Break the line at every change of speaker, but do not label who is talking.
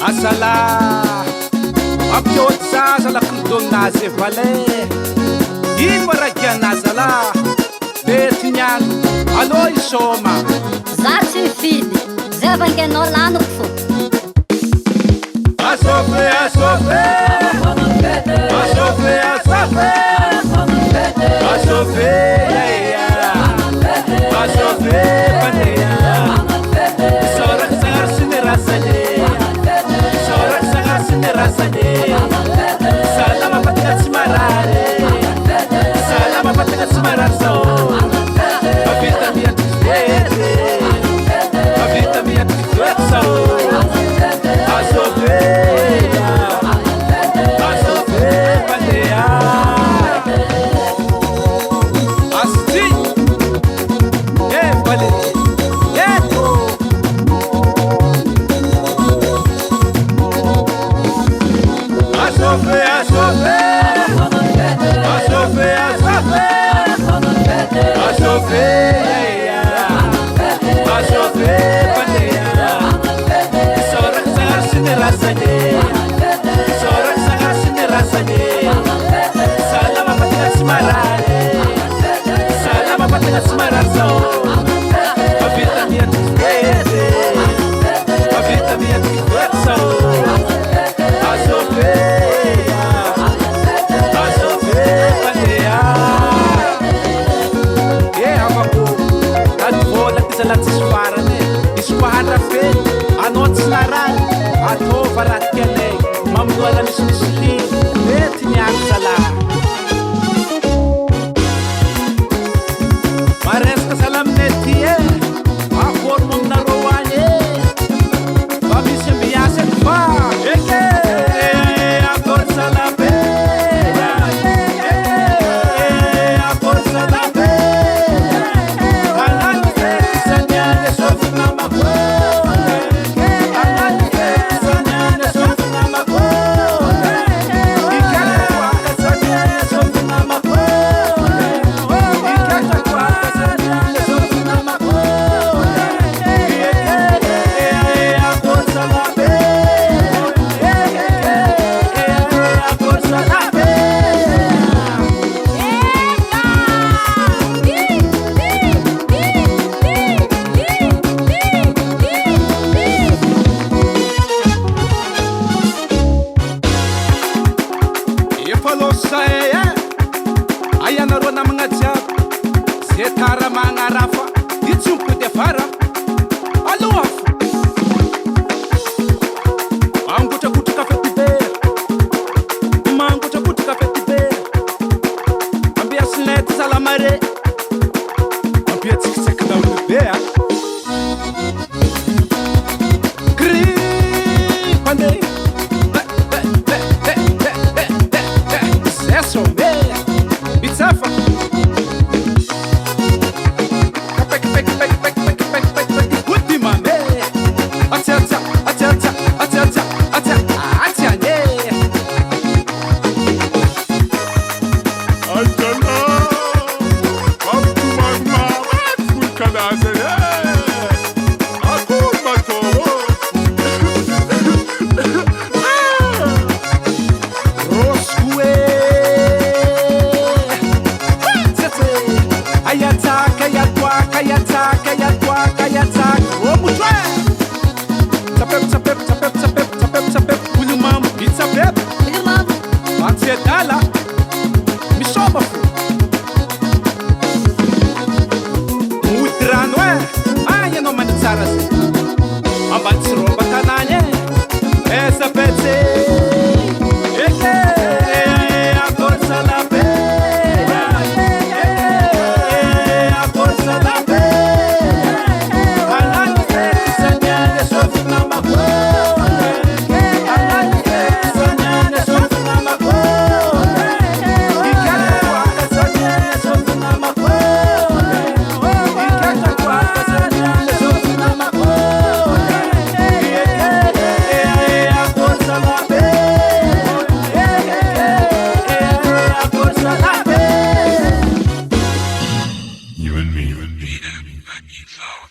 Asala Apyot sa lakudon naze vale In maragyan nasala Betinyan Aloy Soma
Zati filho Zé Vanguenor lá no fogo
A sofrer, a sofrer A sofrer, a sofrer A sofrer, a sofrer, pandeia Sorak sangar sinerasanye Sorak sangar sinerasanye Salama patingat simarare Salama patingat simararso A vida minha desvede A vida minha desvede A sofrer, pandeia Assim Vale, eto A sofrer, a sofrer A sofrer, a sofrer A sofrer A sofrer, pandeia Sorak sangar sinerasanye Sorak sangar sinerasanye Salama patingat simarare Salama patingat simararso A vida minha desvede A vida minha desvede A sofrer pandeia E amaku Kad vola tisalat siswarane Iswara fe Anot snaran Ato varat kele Mamduala mismisli Betinyan salah Mares ka salam netie Akor mong naruanye Babisya biyasek pa Eke Akor salape Akor salape Anan sanya Nesot namako Anan sanya Nesot namako Ikaw sanya Nesot namako Aya narô na mga jiaby Zay tara magnarafa Di tsompo de fara Aloha fo Mangotrakotraka fetibera Mangotrakotraka fetibera Ambiasinay ty salamare Ambiatsikitsaky daolobe Gri pandeia Zé someia Bitsafa Kapek pek pek pek pek pek pek pek Guti mame Atsa atsa atsa atsa atsa atsa atsa atsa ne
Altana Kaptu magma Atkul kadazere Akul matovo
Roscue Ayataka yatwaka yataka yatwaka yataka Omuchwe Sapep sapep sapep sapep sapep sapep Ulumam bitsapep
Filho
Matsiedala Mishoba fu Muidrano Aya no manitsara se Ambatsiroba tananye Essa petse Eke Akor salape Akor salape Anan sanya Nesot namako Anan sanya Nesot namako Ikaw sanya Nesot namako Ikaw sanya Nesot namako Akor salape Akor salape
You and me, I need love.